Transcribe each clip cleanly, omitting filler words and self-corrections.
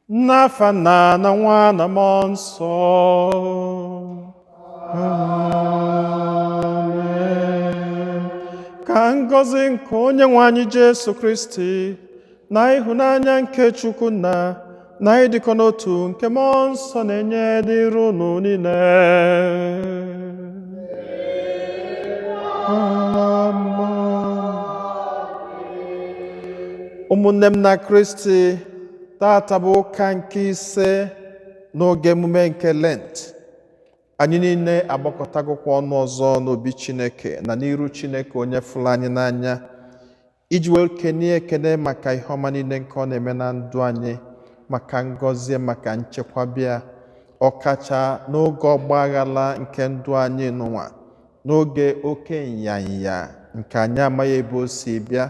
N'afa Nna na Nwa na Mmụọ Nsọ. Amen. Ka ngọzi nke Onyenwe anyị Jesu Kristi na ịhụnanya nke Chukwu Nna na ịdịkọ n'otu nke Mmụọ Nsọ na-enye dịrị unu niile. Ụmụnne m na Kristi, tata bụ ụka nke ise n'oge emume nke Lent. Anyị niile agbakọtagokwa ọnụ ọzọ n'obi Chineke na n'iru Chineke onye fụrụ anyị n'anya iji wee kenie ekene maka ihe ọma niile nke ọ na-eme na ndụ anyị, maka ngọzi, maka nchekwabịa, ọkacha n'oge ọgbaghara nke ndụ anyị n'ụwa, n'oge oke nyanya nke anyị amaghị ebe o si bịa.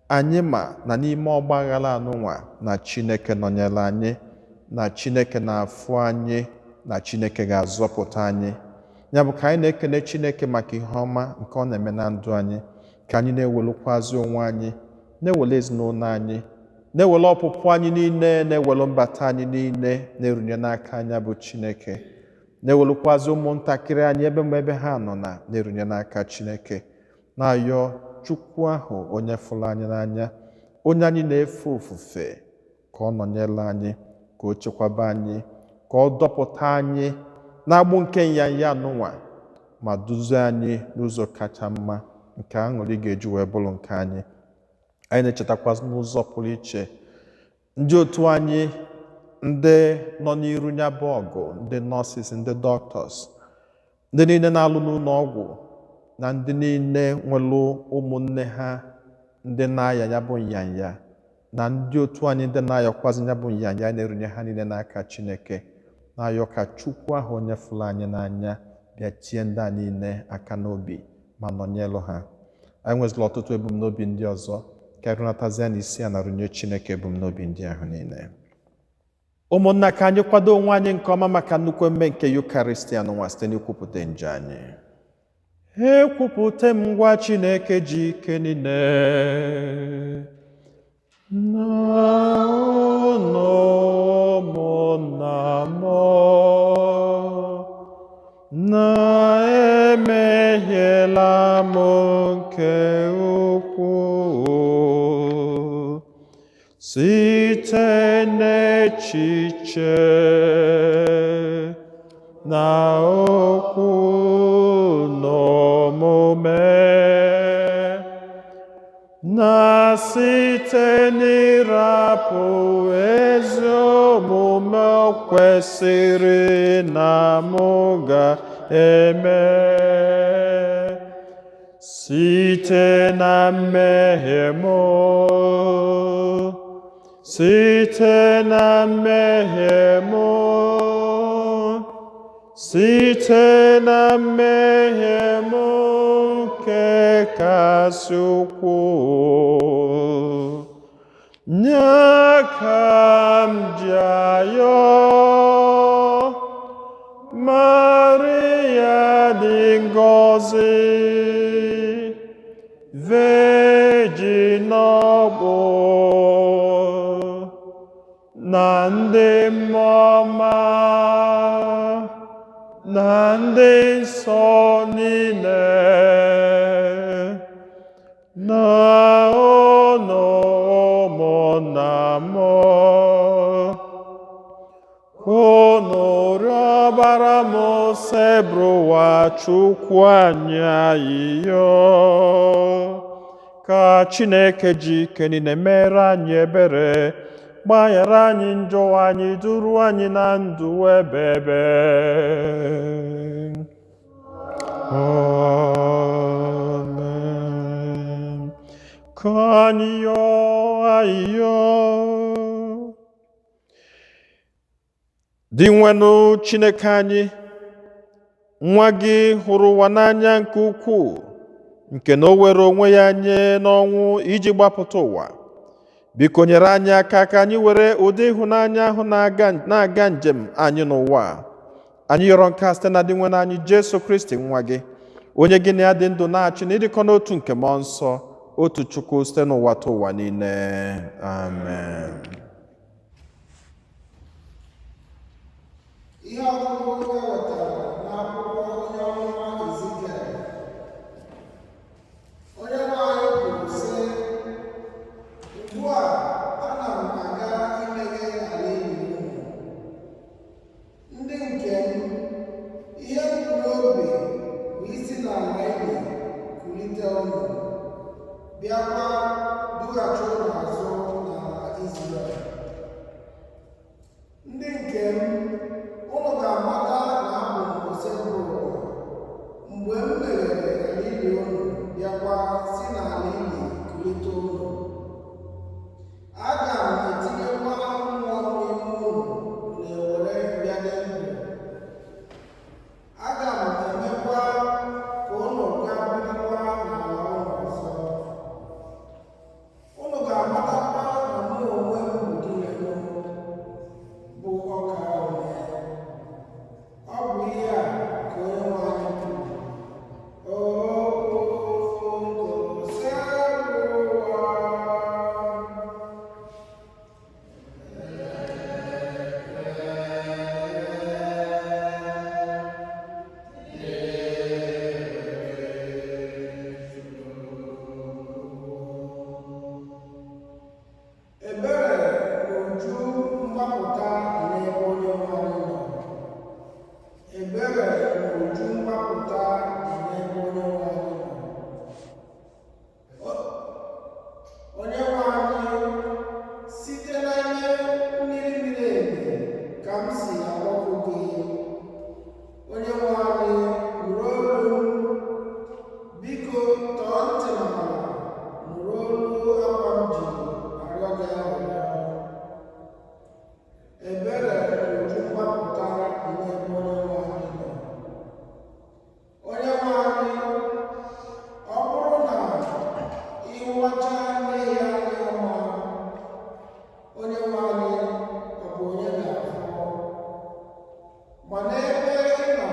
Anyị ma na n'ime ọgbaghara anụnwa na Chineke nọnyere anyị, na Chineke na-afụ anyị, na Chineke ga-azọpụta anyị. Ya bụ ka anyị na-ekele Chineke maka ihe ọma nke ọ na-eme na ndụ anyị, ka anyị na-ewelụkwazi onwe anyị, na-ewele ezinụlọ anyị, na-ewele ọpụpụ anyị niile, na-ewele mbata anyị niile na-erunye n'aka anya bụ Chineke, na-ewelụkwazi ụmụntakịrị anyị ebe ha nọ na-erunye n'aka Chineke, na-ayọ Chukwu ahụ onye fụrụ anyị n'anya, onye anyị na-efe ofufe, ka ọ nọnyere anyị, ka o chekwaba anyị, ka ọ dọpụta anyị n'agbụ nke nyanya n'ụwa, ma duzie anyị n'ụzọ kacha mma nke aṅụrị ga-eji wee bụrụ nke anyị. Anyị na-echetakwa n'ụzọ pụrụ iche ndị otu anyị, ndị nọ n'iru ya bụ ọgụ, ndị nọọsis, ndị dọkịtọs, ndị niile na-alụ n'ụlọ ọgwụ, na ndị niile nwere ụmụnne ha ndị na-aya ya bụ nyanya, na ndị otu anyị ndị na-ayọkwazi ya bụ nyanya, na-erunye ha niile n'aka Chineke, na-ayọ ka Chukwu ahụ onye fụrụ anyị n'anya bịa tie ndị a niile aka n'obi ma nọnyelụ ha. Anyị nwezila ọtụtụ ebumnobi ndị ọzọ, ka ịrụnatazia na isi a na-arụnye Chineke ebumnobi ndị ahụ niile. Ụmụnna, ka anyị kwado onwe anyị nke ọma maka nnukwu emume nke Yukarịstị anụnwa site n'ikwupụta nje anyị. Ekwupụta m ngwa Chineke ji ike niile na ụmụnna m na-emehiela m nke ukwuu site n'echiche na okwu n'omume, na site n'ịrapụ ezi omume kwesịrị na m ga-eme, site na mmehie m, site na mmehie m, site na mmehie m nke kasị ukwuu, nye ka m ji ayọ Maria dị ngọzi, Virgin ọgbọ, na ndị mmụọ ọma, na ndị nsọ niile, na ụmụnna m, unu rịọbara m sebụrụwa Chukwu anyị ayịyọ, ka Chineke ji ike niile mere anyị ebere, gbaghara anyị njọ anyị, duru anyị na ndụ ebebe. Amen. Ka anyị yọọ ayịyọ. Dị nwenụ Chineke anyị, nwa gị hụrụ ụwa n'anya nke ukwuu, nke na o were onwe ya nye n'ọnwụ iji gbapụta ụwa. biko nyere anyị aka ka anyị were ụdị ịhụnanya ahụ na-aga njem anyị n'ụwa a. Anyị yọrọ nke a site na dị nwe anyị Jesu Kristi nwa gị, onye gị na ya dị ndụ na-achị na ịdịkọ n'otu nke mmụọ nsọ, otu Chukwu site n'ụwa ta ụwa niile. Amen. Ihe ọgụgụ ewetara n'akwụkwọ onye ọmụma Ezikiel. Onye nwe anyị kwuru sị, ugbu a ana m aga imeghe ala ili unu. Ndị nke m, ihe m bụ n'obi bụ isi n'ala ili kulite unu, bịakwa dughachi unu azụ n'ala Izrel. Ndị nke m, unu ga-amata na abụ m osebụ ụwa mgbe m meghere ala ili unu, bịakwa si n'ala ili kulite unu. Aga m etinyekwa mmụọ n'ime unu na-ewere bịade ndụ. Aga m emekwa ka unu gaa birikwa n'ala unu ọzọ. Unu ga-amatakwa na mụ onwe m bụ Chineke bụ ọka ome. Ọ bụ ihe a ka Onyenwe anyị kwuru. Ebere na uju mgbapụta dị n'ebe Onyenwe anyị nọ. Ebere na uju mgbapụta dị n'ebe Onyenwe anyị nọ. Onyenwe anyị, site n'anya mmiri miri emi ka m si akpọku gị. Onyenwe anyị, nụrụ olu m. Biko tọọ ntị n'ala, nụrụ olu akwa m ji arịọ gị arịrịọ. Ebere na uju mgbapụta dị n'ebe Onyenwe anyị nọ. Onyenwe anyị, ọ bụrụ na ịhụwacha mmehie anyị ọma, Onyenwe anyị, ọ bụ onye ga-afọ? Ma n'ebe ị nọ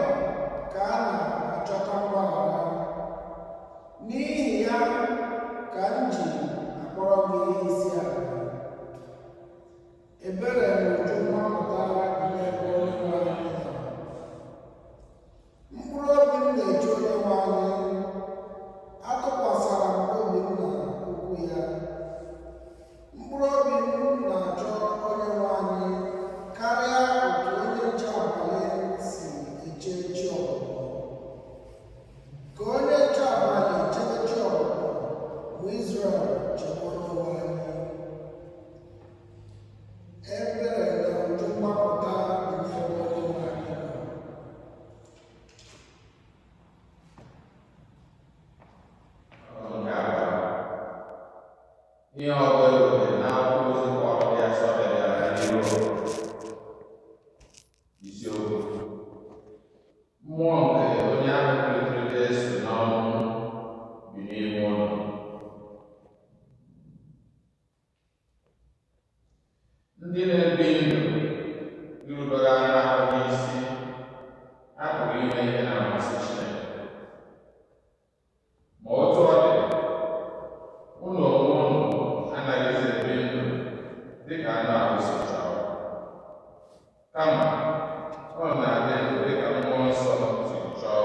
ka a na-achọta mgbaghara. N'ihi ya ka m ji akpọrọ gị isi ala. Ebere na uju mgbapụta dị n'ebe Onyenwe anyị nọ. Mkpụrụ obi m na-eche Onyenwe anyị, atụkwasara m obi m n'okwu ya. Mkpụrụ obi m na-achọ Onyenwe anyị karịa otu onye nche abalị si eche chi ọbụbọ. Ka onye nche abalị chebe chi ọbụbọ, bụ Izrel chebe Onyenwe anyị. Ebere na uju mgbapụta dị n'ebe Onyenwe anyị nọ. Ihe ọbụla ewere n'akwụkwọ ozi Pọl dị asọ dere n'iru isiokwu mmụọ nke onye ahụ kulitere Jesu n'ọnwụ bi n'ime unu. Ndị na-ebi ndụ irubere anụ ahụ n'isi apụghị ime ihe na-amasị Chineke. Ma otu ọ dị, unu onwe unu anaghịzi ebi ndụ dị ka anụ ahụ si chọọ, kama ọ na-adị ndụ dị ka mmụọ nsọ si chọọ,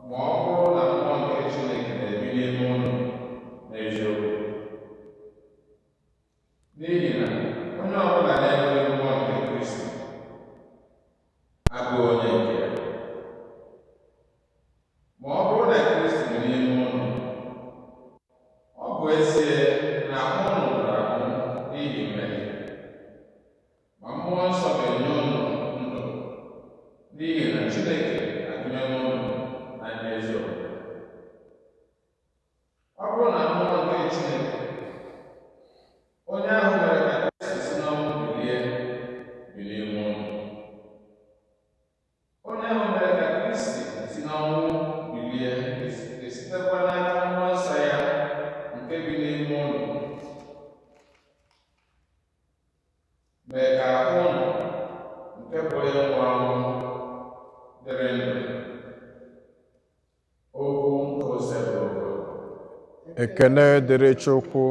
ma ọ bụrụ na mmụọ nke Chineke na-ebi n'ime unu n'eziokwu. N'ihi na onye ọbụla na-enweghị mmụọ nke Kristi abụghị onye nke ya. Ma ọ bụrụ na Kristi dị n'ime unu, ọ bụ ezie na ahụ unu nwụrụ anwụ n'ihi mmehie, ma mmụọ nsọ ga-enye unu ndụ n'ihi na Chineke agụnyewo unu na ndị ezi omume. Ọ bụrụ na mmụọ nke Chineke, onye ahụ mere ka Kristi si n'ọnwụ bilie, bi n'ime unu. Onye ahụ mere ka Kristi si n'ọnwụ bilie esitekwa n'aka mmụọ nsọ ya nke bi n'ime unu. mee ka ahụ unu nke bụ onye nwụrụ anwụ dịrị ndụ. Okwu nke osebụrụ. Ekene dịrị Chukwu.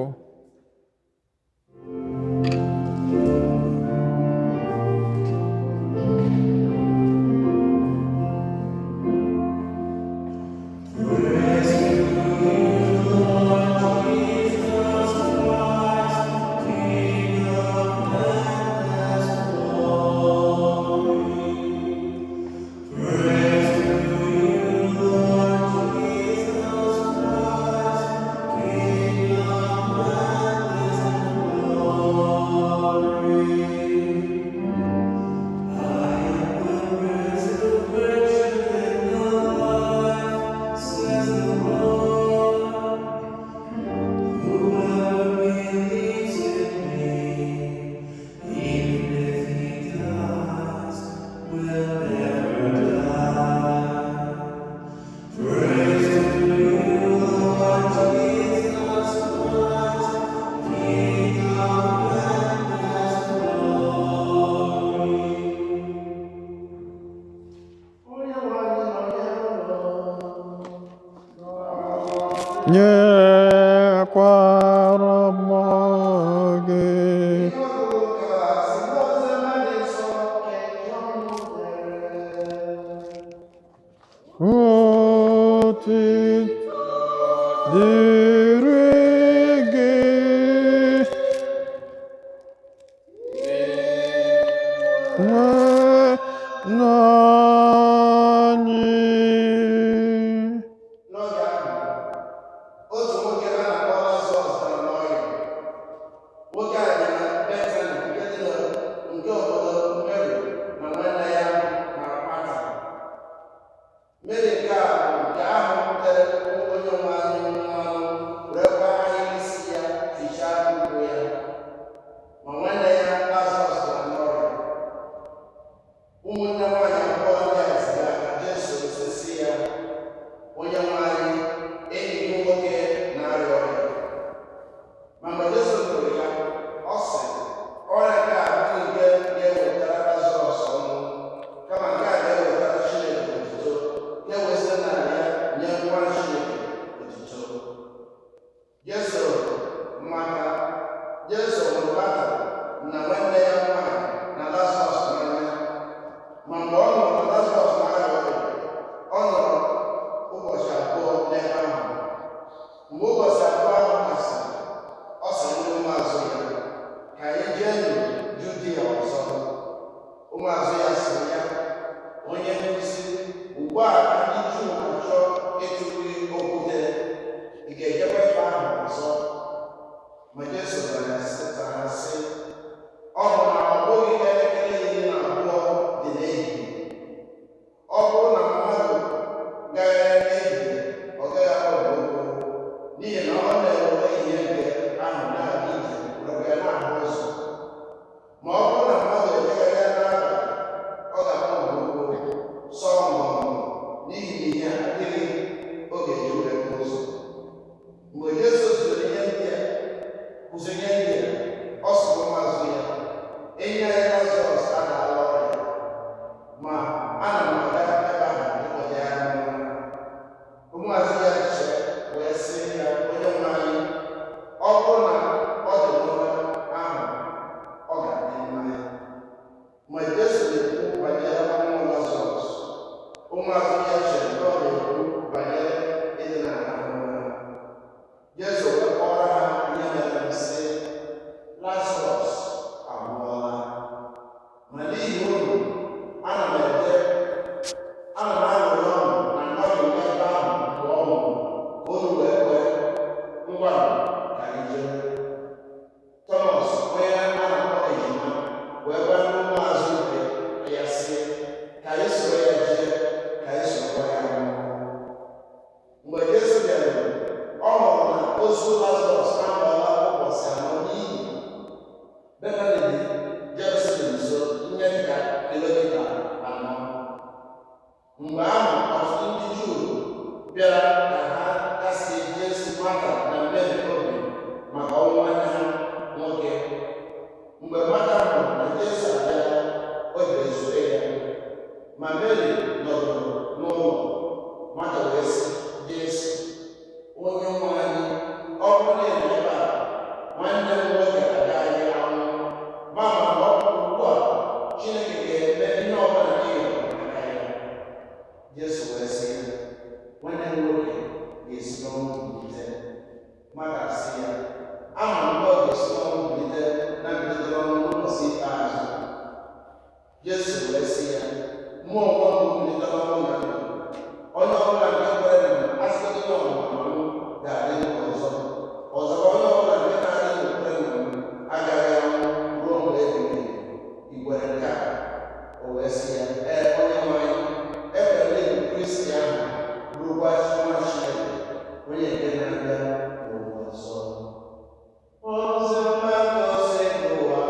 Nyekwara mmụọ gị. Otuto dịrị gị. Otu nwoke a na-akpọ Lazarọs dara n'ọrịa. Nwoke a dị na Betani nke dị nke obodo Meri na nwanne ya na Mata. Meri nke a bụ nke ahụ tere onye nwe anyị mmanụ were kwa ahịrị isi ya fichaa ụkwụ ya. Ma nwanne ya Lazarọs dara n'ọrịa. Ụmụnne nwaanyị abụọ ndị a zigara ka Jesu sị ya, onye nwe anyị, enyi m nwoke na-arịa ọrịa. Ma mgbe Jesu nụrụ ya, ọ sị, ọrịa nke a abụghị nke ga-ewetara Lazarọs ọnwụ, kama nke a ga-ewetara Chineke otuto, ga-ewesị narị ya nye nwa Chineke otuto. Jesu hụrụ Mata na nwanne ya nwanyị na Lazarọs n'anya. Ma mgbe ọ nụrụ na Lazarọs na-arịa ọrịa, ọ nọrọ ụbọchị abụọ n'ebe ahụ. Mgbe ụbọchị abụọ ahụ gasịrị, ọ sị ndị ụmụazụ ya, ka anyị jee Judia ọzọ. Ụmụazụ ya sịrị ya, onye nkụzi, ugbu a ka ndị Juu na-achọ ịtụrụ okwute, ị ga-ejekwa ebe ahụ ọzọ? Ma Jesu gwara ya ha sị, ọ bụ na ọ bụghị elekere 12 dị n'ehihie. Ọ bụrụ na mmadụ gagharịa n'ehihie, ọ gaghị akpọgbu ụkwụ, n'ihi na ọ na-ewere ihe nke ahụ na-aga ije were na-ahụ ụzọ. Ma ọ bụrụ na mmadụ ejegharịa n'abalị, ọ ga-akpọgbu ụkwụ sọọ ngọngọ, n'ihi na ihe adịghị oge ji were ụzọ. Mgbe Jesu zụrụ ihe ndị a, kụziri ihe ndị a, ọ sịrị ụmụazụ ya, enyi anyị Lazarọs adaala ọrịa, ma ana m aga ebe ahụ ịkpọta ya n'ụra. Ụmụazụ ya chere wee sị ya, onye nwe anyị, ọ bụrụ na ọ dị n'ụra ahụ, ọ ga-adị mma ya. Ma Jesu na-ekwu banyere ọnwụ Lazarọs. Ụmụazụ ya chere na ọ na-ekwu banyere ịdị na-arahụ ụra. Jesu wee kọọrọ ha ihe mere, sị, Lazarọs anwụọla, ma n'ihi unu ana m aṅụrị ọṅụ na anọghị m ebe ahụ mgbe ọ nwụrụ, ka unu wee kwee. Ngwa ka anyị jee. Tọmọs, onye a na-akpọ Ejima, wee gwa ndị ụmụazụ nke ya sị, ka anyị soro ya jee, ka anyị sorokwa ya nwụọ. Mgbe Jesu bịara, ọ hụrụ na ozu Lazarọs anọọla ụbọchị 4 n'iyi. Betani dị Jerusalem nso ihe dị ka kilomita 4. Mgbe ahụ ọtụtụ ndị Juu bịara ka ha kasie Jesu, Mata na Meri obi maka ọnwụ nwanne ha nwoke. Mgbe Mata hụrụ na Mary nọdụrụ n'ụlọ, nwata wee sị Jesu, onye nwe anyị, ọ bụrụ na ị nọ ebe a, nwanne m nwoke agaghị anwụ. Mama na ọ bụ ugbu a Chineke ga-eme ihe ọbụla ị rịọrọ n'aka ya. Jesu wee sị ya, nwanne m nwoke ga-esi n'ọnwụ bilite. Mata sị ya, ama m na ọ ga-esi n'ọnwụ bilite na mbilite n'ọnwụ n'ụbọchị ikpeazụ. Jesu wee sị ya, mụ onwe m bilite n'ọnwụ na ndụ. Onye ọbụla nke kwere na m asịgodị na ọnwụnwa m ga-adị ndụ ọzọ. Ọzọkwa onye ọbụla nke na-adị n'okwukwe na m agaghị anwụ ruo mgbe ebighị ebi. I kwere nke a? O wee sị ya, ee onye nwe anyị, ekwere na Igbo Kristi ahụ bụrụkwa nwa Chineke, onye nke na-abịa n'ụwa ọzọ. Oziọma gosi n'ụwa.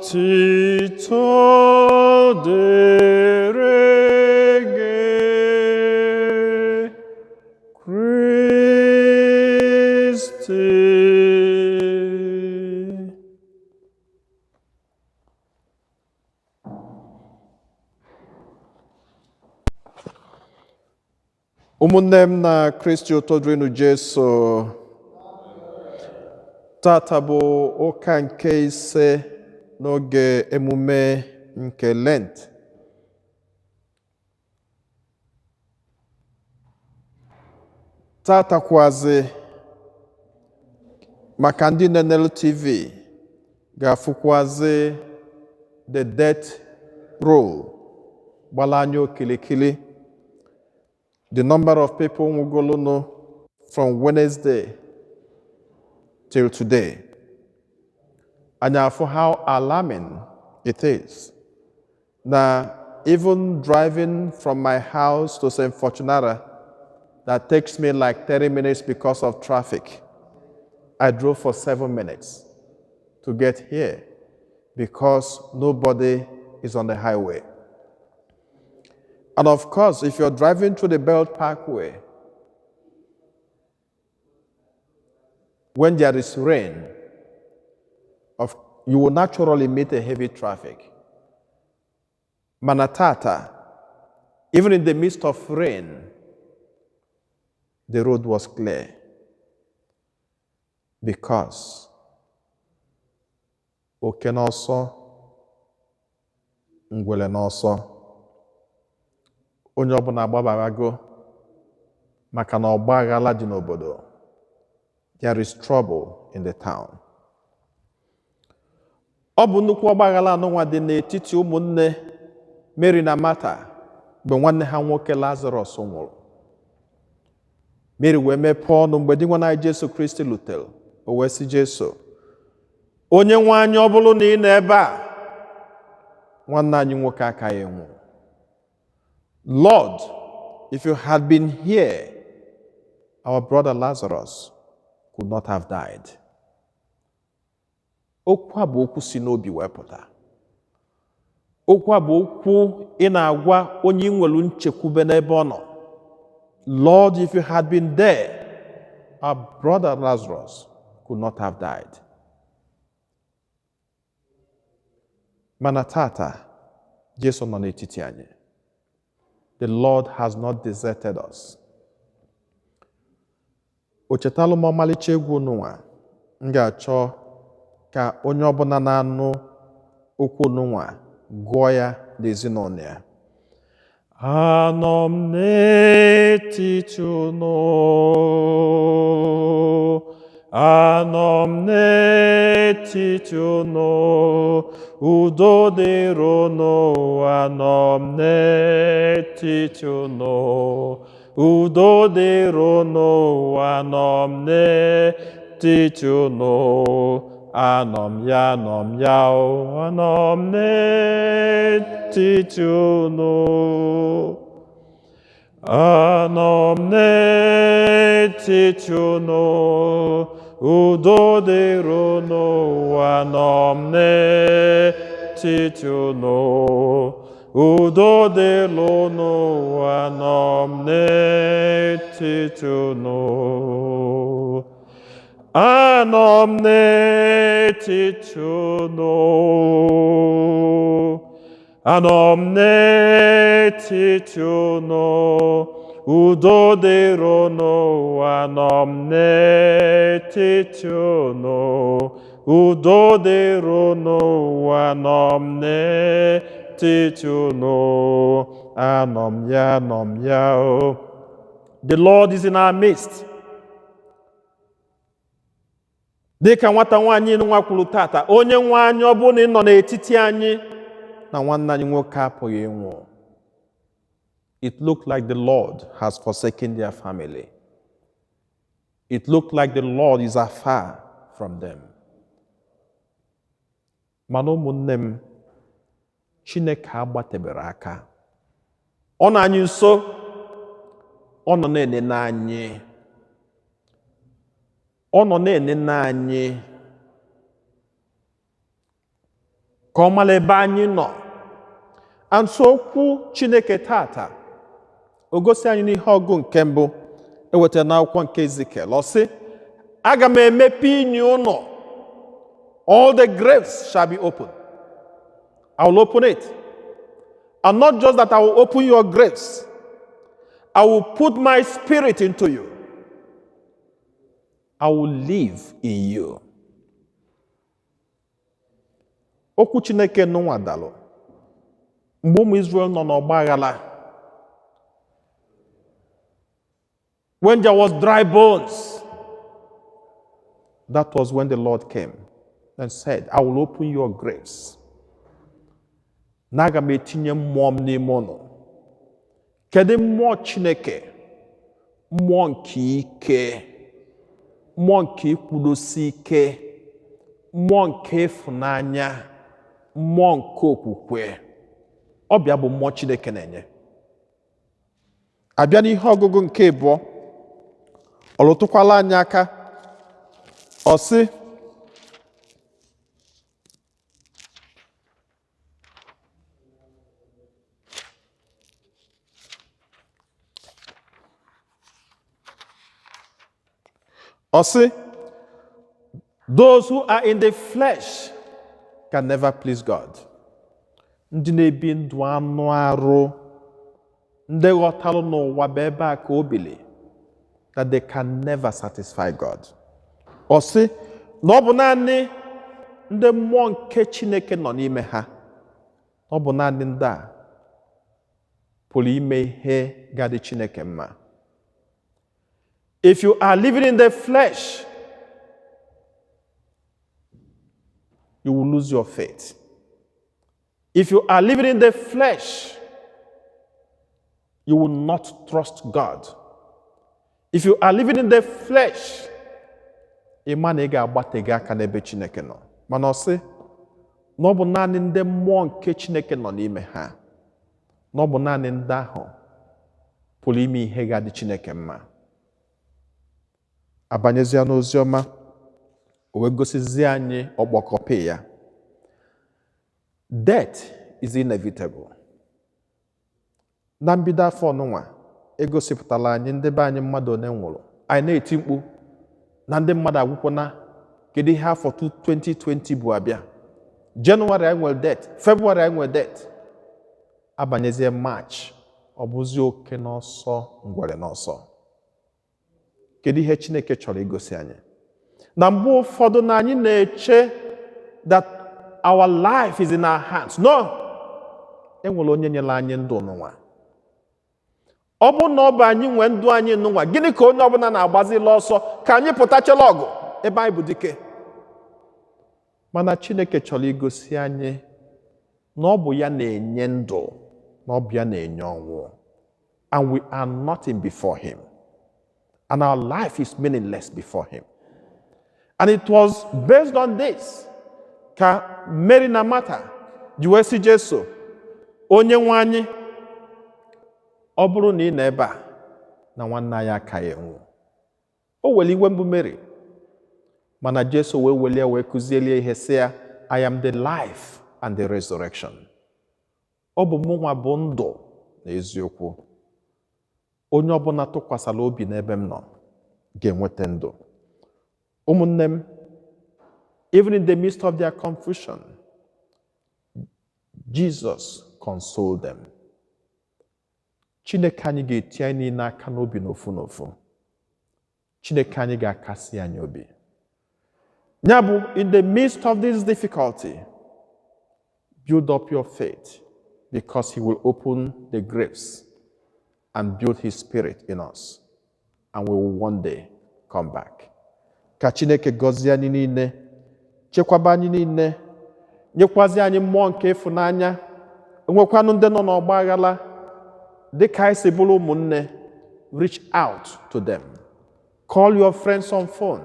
Otito dịrị gị, Kristi. Ụmụnne m na Kristi ụtọ dịrịnụ Jesu. Tata bụ ụka nke ise n'oge emume nke Lent. Tata kwazi maka ndị na-enelu TV ga-afụkwazi the death roll gbala anya okilikili. The number of people nwụgolunu from Wednesday till today. And for how alarming it is. Now, even driving from my house to St. Fortunata, that takes me like 30 minutes because of traffic. I drove for 7 minutes to get here because nobody is on the highway. And of course, if you're driving through the Belt Parkway, when there is rain, you will naturally meet a heavy traffic. Manatata, even in the midst of rain, the road was clear because oke n'ọsọ, ngwele n'ọsọ, onye ọbụla agbabarago maka na ọgba aghara dị n'obodo. There is trouble in the town. Ọ bụ nnukwu ọgbaghara anụnwa dị n'etiti ụmụnne Mary na Martha mgbe nwanne ha nwoke Lazarus nwụrụ. Mary wee mepee ọnụ mgbe di nwana Jesu Kristi lutere. O wee sị Jesu, onye nwe anyị, ọ bụrụ na ị nọ ebe a, nwanne anyị nwoke akaghị nwụ. Lord, if you had been here, our brother Lazarus could not have died. Okwu a bụ okwu si n'obi wee pụta. Okwu a bụ okwu ị na-agwa onye nwere nchekwube n'ebe ọ nọ. Lord, if you had been there, our brother Lazarus could not have died. Mana tata, Jesu nọ n'etiti anyị. The Lord has not deserted us. O chetalụ m ọmalịcha egwu n'ụwa, m ga-achọ ka onye ọbụla na-anụ okwu n'ụwa gụọ ya n'ezinụlọ ya. Anọ m n'etiti unu, anọ m n'etiti unu, udo dịrị unu, anọ m n'etiti unu, udo dịrị unu, anọ m n'etiti unu, anọ m ya, anọ m ya, anọ m n'etiti unu, anọ m n'etiti unu, udo dịrị unu, anọ m n'etiti unu, udo dịrị unu, anọ m n'etiti unu, anọ m n'etiti unu. anọ m n'etiti unu, udo dịrị unu, anọ m n'etiti unu, udo dịrị unu, anọ m n'etiti unu, anọ m ya, o. The Lord is in our midst. Dịka nwata nwaanyị nwa kwuru tata, onye nwe anyị ọ bụrụ na ị nọ n'etiti anyị, na nwanne anyị nwoke apụghị ịnwụ. It looked like the Lord has forsaken their family. It looked like the Lord is afar from them. Mana ụmụnne m, Chineke agbatebere aka. Ọ nọ anyị nso, ọ nọ na-enene anyị. Ọ nọ na-enene anyị ka ọ mara ebe anyị nọ. And so okwu Chineke tata o gosi anyị n'ihe ọgụ nke mbụ ewetara n'akwụkwọ nke Ezikiel. Ọ sị, aga m emepe inyi ụnọ. All the graves shall be open. I will open it. And not just that I will open your graves, I will put my spirit into you. I will live in you. Okwu Chineke n'ụwa dalụ mgbe ụmụ Israel nọ n'ọgba aghara. When there was dry bones, that was when the Lord came and said, I will open your graves. Naga m etinye mmụọ m n'ime unu. Kedu mmụọ Chineke? Mmụọ nke ike, mmụọ nke ikwudosi ike, mmụọ nke ịfụnanya, mmụọ nke okwukwe. Ọbịa bụ mmụọ Chineke na-enye. Abịa n'ihe ọgụgụ nke abụọ, ọ lụtụkwala anyị aka. Ọ sị, those who are in the flesh can never please God. Ndị na-ebi ndụ anụ arụ, ndị ghọtalụ n'ụwa bụ ebe a ka o bili, that they can never satisfy God. Ọ sị na ọ bụ naanị ndị mmụọ nke Chineke nọ n'ime ha, ọ bụ naanị ndị a pụrụ ime ihe ga-adị Chineke mma. If you are living in the flesh, you will lose your faith. If you are living in the flesh, you will not trust God. If you are living in the flesh, ịma na ị ga-agbatega aka n'ebe Chineke nọ. Mana ọ sị na ọ bụ naanị ndị mmụọ nke Chineke nọ n'ime ha, na ọ bụ naanị ndị ahụ pụrụ ime ihe ga-adị Chineke mma. Abanyezia n'ozi ọma, o wee gosizie anyị ọkpọkọpị ya. Death is inevitable. Na mbido afọ ọnụnwa, egosipụtala anyị ndị be anyị mmadụ one nwụrụ. Anyị na-eti mkpu na ndị mmadụ agwụkwọna. Kedu ihe afọ 2020 bụ abịa? Jenụwarị anyị nwere death, Febụwarị anyị nwere death. Abanyezie March, ọ bụzi oke n'ọsọ ngwere n'ọsọ. Kedu ihe Chineke chọrọ igosi anyị? Na mgbe ụfọdụ na anyị na-eche that our life is in our hands. No! Enwere onye nyere anyị ndụ n'ụwa. Ọ bụ na ọ bụ anyị nwe ndụ anyị n'ụwa, gịnị ka onye ọbụla na-agbazila ọsọ ka anyị pụtachela ọgụ ebe anyị bụ dike? Mana Chineke chọrọ igosi anyị na ọ bụ ya na-enye ndụ, na ọ bụ ya na-enye ọnwụ. And we are nothing before him. And our life is meaningless before him. And it was based on this ka Mary na Martha ji wee sị Jesu, onye nwe anyị, ọ bụrụ na ị nọ ebe a, na nwanne anyị akaghị enwụ. O weli iwe mbụ Mary, mana Jesu wee welie wee kụzielie ihe sị ya, I am the life and the resurrection. Ọ bụ mụnwa bụ ndụ na eziokwu. Onye ọbụla tụkwasara obi n'ebe m nọ ga-enweta ndụ. Ụmụnne m, even in the midst of their confusion, Jesus console them. Chineke anyị ga-eti anyị n'aka n'obi n'ofu n'ofu. Chineke anyị ga-akasi anyị obi. Ya bụ, in the midst of this difficulty, build up your faith, because he will open the graves and build his spirit in us, and we will one day come back. Ka Chineke gọzie anyị niile, chekwaba anyị niile, nyekwazi anyị mmụọ nke ịfụnanya, nwekwanụ ndị nọ n'ọgba aghara, dịka anyị si bụrụ ụmụnne, reach out to them. Call your friends on phone,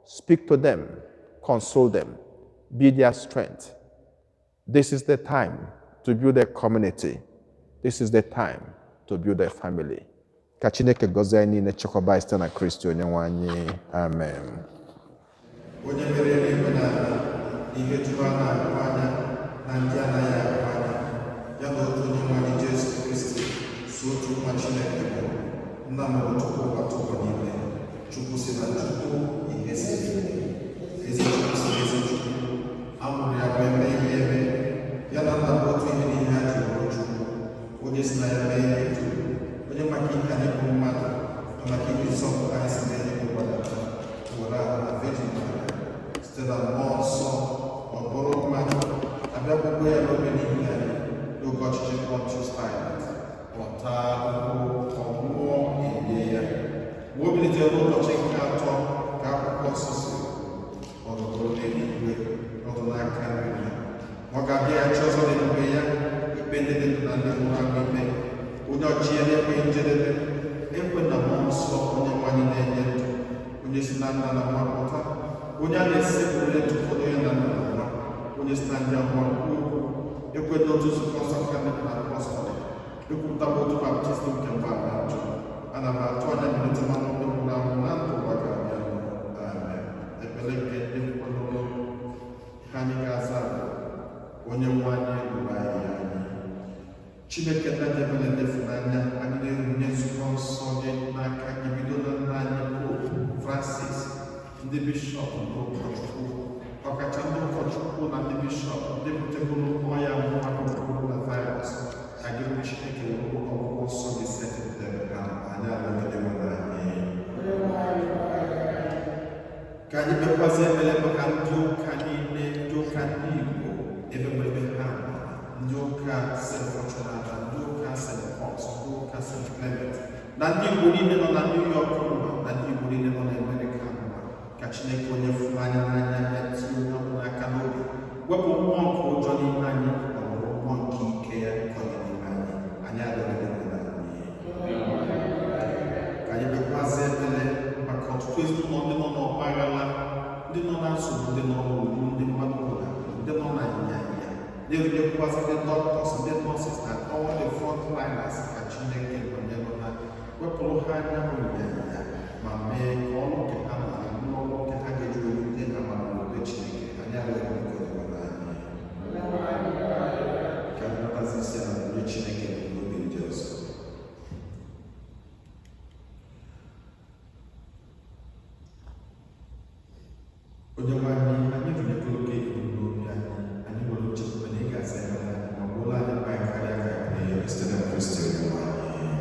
speak to them, console them, be their strength. This is the time to build a community. This is the time to build a family. Ka Chineke gọzie anyị niile, chekwaba site na Kristi Onyenwe anyị. Amen. Onye mere eluigwe na ala, ihe juru a na-ahụ anya na ndị anaghị ahụ anya, ya na otu Onyenwe anyị Jesu Kristi, so otu nwa Chineke bụ nna m bụ Chukwu ụwa tụrụ n'ime, Chukwu si na Chukwu, ihe si n'ime, ezi Chukwu si ezi Chukwu, amụrụ ya bụ eme ihe eme, ya na nna bụ otu ihe n'ihe a ji bụrụ Chukwu, onye si na ya mee ihe juru, onye maka ihe anyị bụ mmadụ, na maka ihe nsọpụrụ anyị si na ihe bụ gbadata, were ahụ na Virgin Mary, site na mmụọ nsọ, ọ bụrụ mmadụ, abịa gbogbo ya n'obe n'ihi anyị, n'oge ọchịchị Pontius Pilate, ọta ahụhụ, ọgwụgwọ elie ya. Mgbe o bilitere n'ụbọchị nke atọ ka akwụkwọ nsọ si, ọ nọdụrụ n'eluigwe, nọdụ n'aka nri ya. Ọ ga-abịaghachi ọzọ n'ebube ya, ikpe ndị dị ndụ na ndị nwụrụ anwụ ikpe. Onye ọchị ya na-ekweghị njedebe, ekwe na mmụọ nsọ onye nwanyị na-enye ndụ, onye si na nna na nwa pụta, onye a na-esepụrụ etu ụfọdụ ya na nna na nwa, onye si na ndị ahụ ukwu, ekwe na otu nzukọ nsọ ka ndị na apọstọl, ekwupụta m otu baptizim nke mgbaghara njọ. Ana m atụ anya mmelite mmanụ ndị nwụrụ anwụ na ndụ ụwa ga-abịa. Amen. Ekpere nke ndị nkwenụrụ ihe anyị ga-aza bụ onye nwe anyị rụrụ anyị anyị. Chineke nna dị ebere ndị ịfụnanya, anyị na-erunye nzukọ nsọ gị n'aka gị, bido na nna anyị Pope Francis, ndị bishọp na ụkọchukwu, ọkacha ndị ụkọchukwu na ndị bishọp ndị butegoro ọya mbụ maka coronavirus. Ka gị bụ Chineke were ọgwụgwọ nsọ gị setịpụtara ha, anyị alụgide nwere anyị. Ka anyị kpekwazị ekpere maka ndị ụka niile, ndị ụka ndị Igbo ebe nwere ha, ndị ụka St. Fortunata, ndị ụka St. Paul, ndị ụka St. Clement, na ndị Igbo niile nọ na New York ụwa, na ndị Igbo niile nọ na Amerịka ụwa. Ka Chineke onye fụrụ anya n'anya etinye onye ọbụla aka n'obi, wepụ mmụọ nke ụjọ n'ime anyị, ma were mmụọ nke ike ya kọnye n'ime anyị. Anyị adịghị nwere anyị. Ka anyị kpekwazị ekpere maka ọtụtụ ezinụlọ ndị nọ n'ọgba aghara, ndị nọ na nsogbu, ndị nọ n'olu, ndị mmadụ ụra, ndị nọ na nyanya, na-erunyekwazị ndị dọktọs, ndị nọọsụs na all the front liners. Ka Chineke nọnyere ha, wepụrụ ha anya bụ nyanya, ma mee ka ọrụ nke ha na n'ọrụ nke ha ga-eji erute amara n'obe Chineke. Anyị arịọghị nke ọdịnala anyị. Ka anyị natazi isi ala n'obe Chineke n'obi ndị ọzọ. Onye nwe anyị, anyị rụnyekọrọ oke ibu n'obi anyị, anyị nwere nchekwube na ị ga-aza ya anyị, ma bụrụla anyị mkpa anyị karịa ka anyị na-enye site na Kristi onye nwe anyị.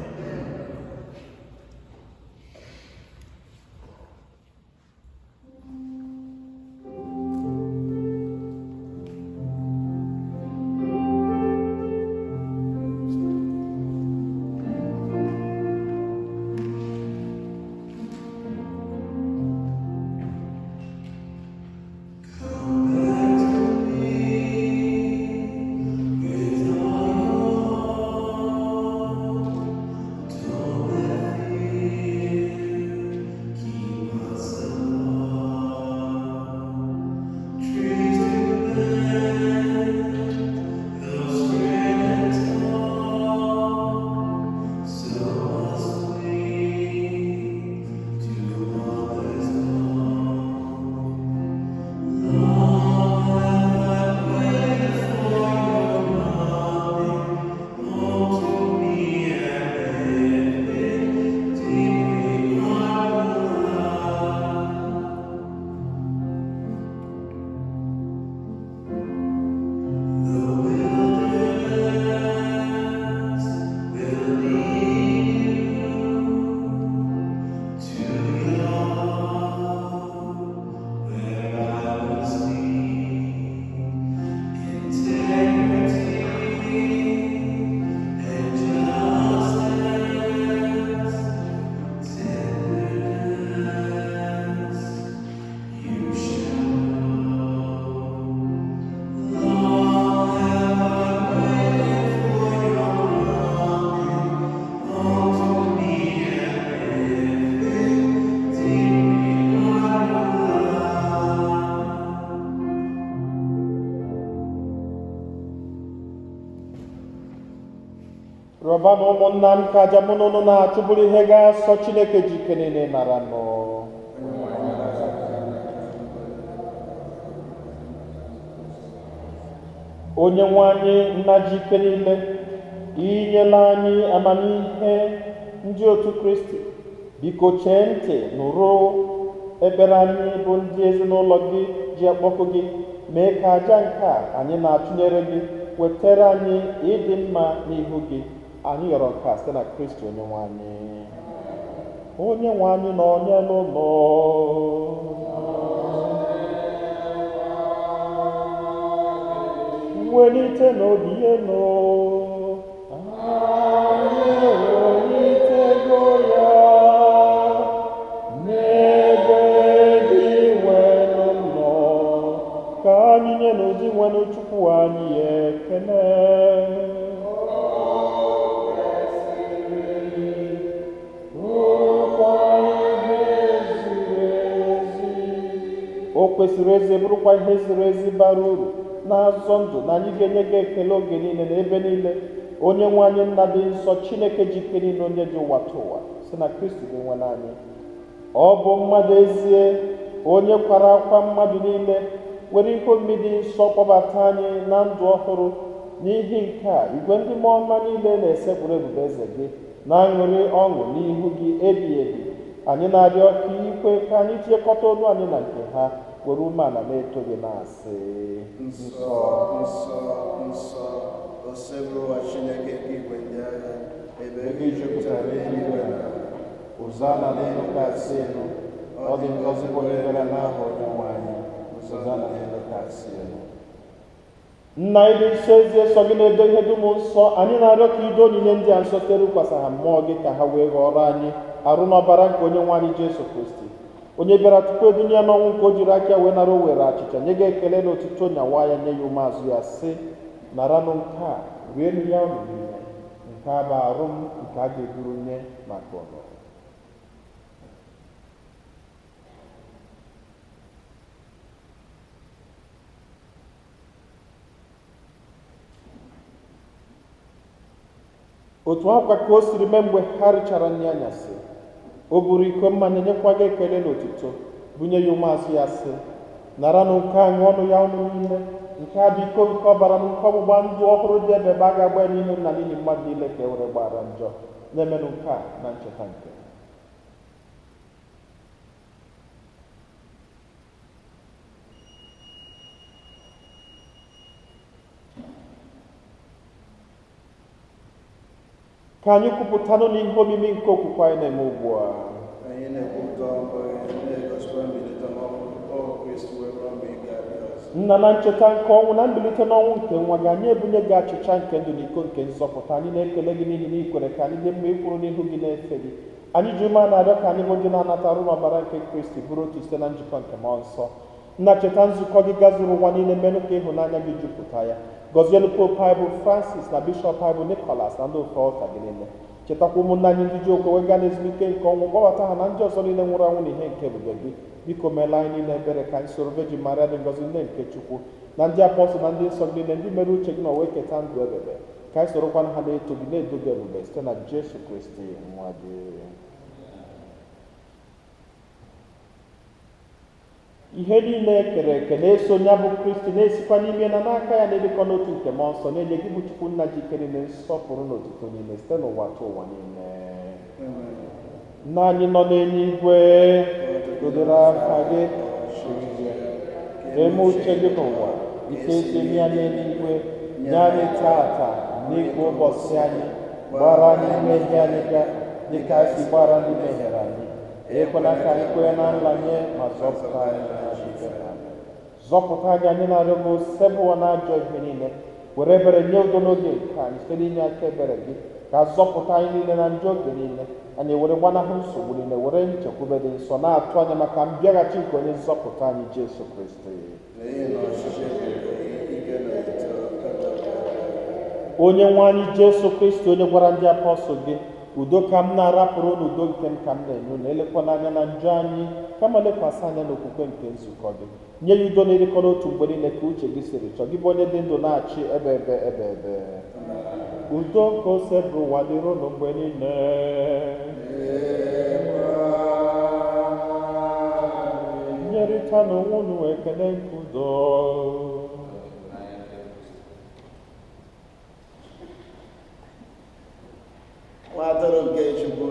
rọba na ụmụnna m ka aja mụ na ụnụ na-achụbụrụ ihe ga-asọ Chineke ji ike niile nara nụ. Onye nwe anyị nna ji ike niile, inyela anyị amamihe ndị otu Kristi, biko chee ntị nụrụ ekpere anyị bụ ndị ezinụlọ gị ji akpọkụ gị, mee ka aja nke a anyị na-achụnyere gị wetara anyị ịdị mma n'ihu gị. Anyị yọrọ nke a site na Kristi onye nwe anyị. Onye nwe anyị na onye n'ụlọ welite n'obi elu, anyị welitego ya n'ebe dị nwere nọ, ka anyị nye n'ụdị nwere Chukwu anyị ekele. O kwesịrị ezi bụrụkwa ihe ziri ezi bara uru na-azọ ndụ na anyị ga-enye gị ekele oge niile na ebe niile. Onye nwe anyị nna dị nsọ, Chineke ji ike niile, onye ji ụwa tụ ụwa, si na Kristi gị nwe anyị. Ọ bụ mmadụ ezie onye kwara akwa mmadụ niile, were ihe omimi dị nsọ kpọbata anyị na ndụ ọhụrụ. N'ihi nke a, igwe ndị mmụọ ọma niile na-esekpụrụ ebube eze gị, na-aṅụrị ọṅụ n'ihu gị ebighị ebi. Anyị na-arịọ ka ikwe ka anyị tiekọta olu anyị na nke ha, were umeala na-eto gị na-asị: Nsọ, nsọ, nsọ, osebụ ụwa Chineke nke igwe ndị agha, ebe gị jupụtara eluigwe na Hozana n'elu kasị elu. Ọ dị ngọzi bụ onye bịara n'aha Onyenwe anyị. Hozana n'elu kasị elu. Nna ịdị nsọ, ezie sọ gị na-edo ihe dum nsọ. Anyị na-arịọ ka ido onyinye ndị a nsọ site rukwasa ha mmụọ gị, ka ha wee ghọrọ anyị arụ n'ọbara nke Onyenwe anyị Jesu Kristi, onye bịara tupu edunya n'ọnwụ, nke o jiri aka wee nara o were achịcha nye gị ekele na otuto, nyawa ya, nye ya umeazụ ya, sị: naranụ nke a, rienụ ya unu niile, nke a bụ arụ m nke a ga-eburu nye maka ụnụ. Otu akwa ka o siri mee mgbe ha richara nri anyasị, o buru iko mmanya nyekwa gị ekele na otuto, bunye ya umeazụ ya, sị: naranụ nke a, ṅụọnụ ya unu niile, nke a bụ iko nke ọbara m, nke ọgbụgba ndụ ọhụrụ dị ebe a ga-agba n'ihu nna n'ihi mmadụ niile, ka e were gbara njọ. Na-emenụ nke a na ncheta nke ka anyị kwupụtanụ n'ihe omimi nke okwukwe anyị na-eme ugbu a. anyị na-ekwupụta ọbara na-egosikwa mbilite n'ọnwụ Kristi wee bụrụ mgbe ike abịa ọzọ. Nna, na ncheta nke ọnwụ na mbilite n'ọnwụ nke nwa gị, anyị ebunye gị achịcha nke ndụ na iko nke nzọpụta. Anyị na-ekele gị n'ihi na ị kwere ka anyị dị mma ikwuru n'ihu gị na-efe gị. Anyị ji ume na-arịọ ka anyị bụ ndị na-anata arụ n'ọbara nke Kristi bụrụ otu site na njikọ nke mmụọ nsọ. Nna, cheta nzukọ gị gazuru ụwa niile, menụ ka ịhụnanya gị jupụta ya. Gọzielu Pope anyị bụ Francis na Bishọp anyị bụ Nicholas na ndị ofe ọta gị niile. Chetakwa ụmụnna anyị ndị ji okwe wee gaa n'ezumike nke ọnwụ, gbabata ha na ndị ọzọ niile nwụrụ anwụ n'ihe nke ebube gị. Biko meela anyị niile ebere, ka anyị soro Virgin Maria dị ngọzi, nne nke Chukwu, na ndị apọstọl na ndị nsọ gị niile, ndị mere uche gị na wee keta ndụ ebebe. Ka anyị sorokwana ha na-eto gị, na-edo gị ebube site na Jesu Kristi nwa gị. Ihe niile ekere eke na-eso ya bụ Kristi, na-esikwa n'ime na n'aka ya, na-edekọ n'otu nke mmụọ nsọ, na-enye gị bụ Chukwu nna ji ike niile, nsọpụrụ na otuto niile site n'ụwa tụ ụwa niile. Nna anyị nọ n'eluigwe, dodere afa gị, eme uche gị n'ụwa ike esi eme ya n'eluigwe. Nye anyị tata n'ikpe ụbọchị anyị, gbara anyị mmehie anyị dịka anyị si gbara ndị mehiere anyị. Ekwela ka anyị kwere na nranye, ma zọpụta anyị n'ajọ ihe. Zọpụta gị, anyị na-arịọ gị, osebụwa n'ajọ ihe niile. Were ebere nye udo n'oge nke anyị site n'inye aka ebere gị, ka zọpụta anyị niile na njọ oge niile. Anyị were gbanahụ nsogbu niile, were nchekwube dị nsọ, na-atụ anya maka mbịaghachi nke onye nzọpụta anyị Jesu Kristi. Onye nwe anyị Jesu Kristi, onye gwara ndị apọstọl gị: udo ka m na-arapụrụ n'udo nke m ka m na-enye unu, elekwana anya na njọ anyị, kama lekwasị anya n'okwukwe nke nzukọ gị. Nye ya udo na-edekọ n'otu mgbe niile, ka uche gị siri chọọ, gị bụ onye dị ndụ na-achị ebe ebe ebe ebe. udo nke ose bụ ụwa dịrị unu mgbe niile. Nyerịta n'onwe unu ekele nke udo. Nwa atụrụ nke Chukwu,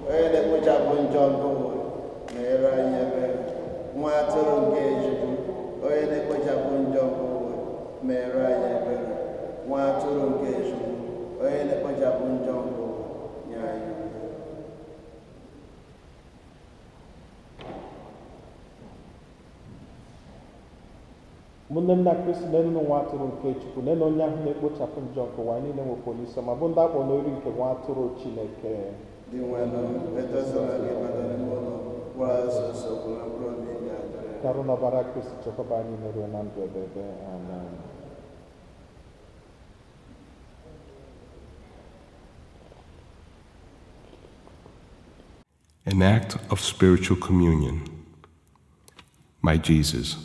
onye na-ekpochapụ njọ nke ụwa, meere anyị ebere. Nwa atụrụ nke Chukwu, onye na-ekpochapụ njọ nke ụwa, meere anyị ebere. Nwa atụrụ nke Chukwu, onye na-ekpochapụ njọ nke ụwa, nye anyị ebere. Ụmụnne m na Kristi, nenu nwa atụrụ nke Chukwu, nenu onye ahụ na-ekpochapụ njọ nke ụwa niile nwekwa onyeisi ọma, bụ ndị akpọ n'ori nke nwa atụrụ Chineke. Dị nwenụ, etosara gị maka n'ime ụlọ, gwara asụsụ kwuru mkpụrụ obi ga-adịrị. Karụ n'ọbara Kristi chekwaba anyị meruo na ndụ ebebe. Amen. An act of spiritual communion. My Jesus,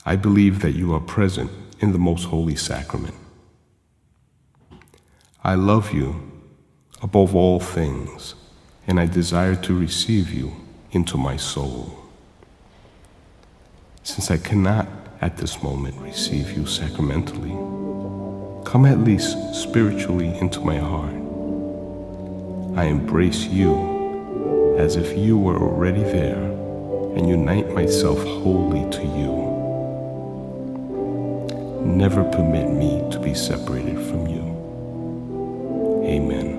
I believe that you are present in the most holy sacrament. I love you above all things, and I desire to receive you into my soul. Since I cannot at this moment receive you sacramentally, come at least spiritually into my heart. I embrace you as if you were already there, and unite myself wholly to you. Never permit me to be separated from you. Amen.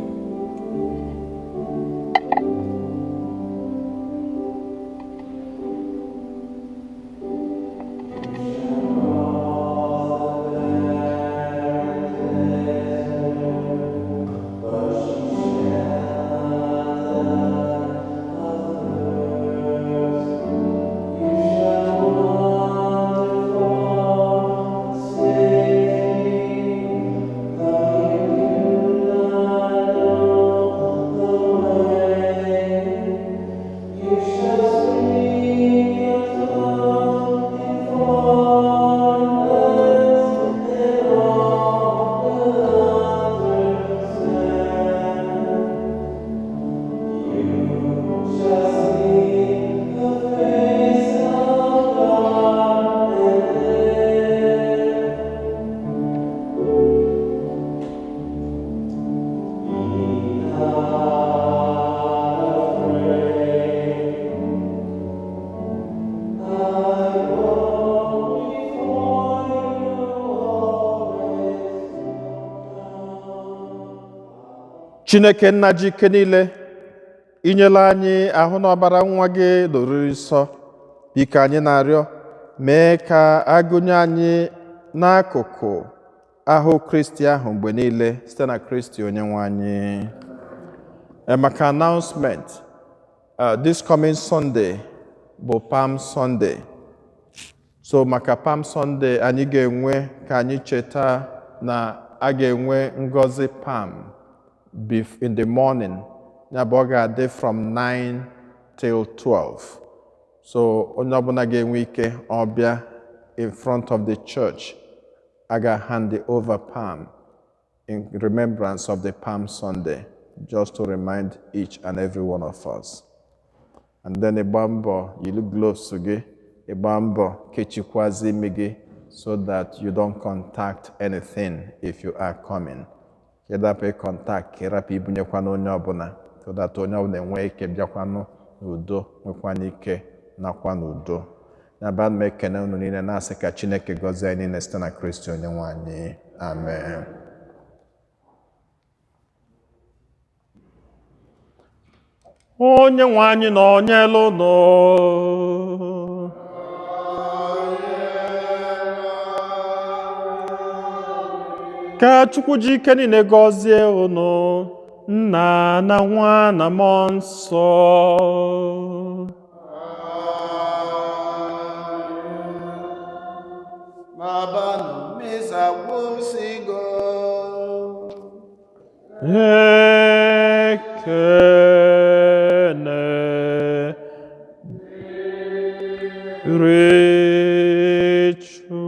Chineke nna ji ike niile, inyela anyị ahụ na ọbara nwa gị n'oriri nsọ, biko anyị na-arịọ mee ka agụnye anyị n'akụkụ ahụ Kristi ahụ mgbe niile site na Kristi onyenwe anyị. Maka announcement, this coming Sunday bụ Palm Sunday. So maka Palm Sunday anyị ga-enwe ka anyị cheta na a ga-enwe ngọzi Palm in the morning. Ya bụ ọ ga-adị from 9 till 12. So onye ọbụla ga-enwe ike ọbịa in front of the church, a ga-hand the over palm in remembrance of the Palm Sunday, just to remind each and every one of us. And then ịgba mbọ yiri gloves gị, ịgba mbọ kechikwazi imi gị so that you don't contact anything if you are coming. Kedapụ contact, kerapụ ibunyekwana onye ọbụla, so that onye ọbụla enwe ike bịakwanụ n'udo, nwekwana ike nakwa n'udo. N'aba m ekene unu niile na-asị ka Chineke gọzie anyị niile site na Kristi onyenwe anyị. Amen. Onye nwe anyị nọnyere unu. Ka Chukwu ji ike niile gọzie unu, Nna na Nwa na Mmụọ Nsọ. Mabanu misa gwụsịgo. Ekene dịrị Chukwu.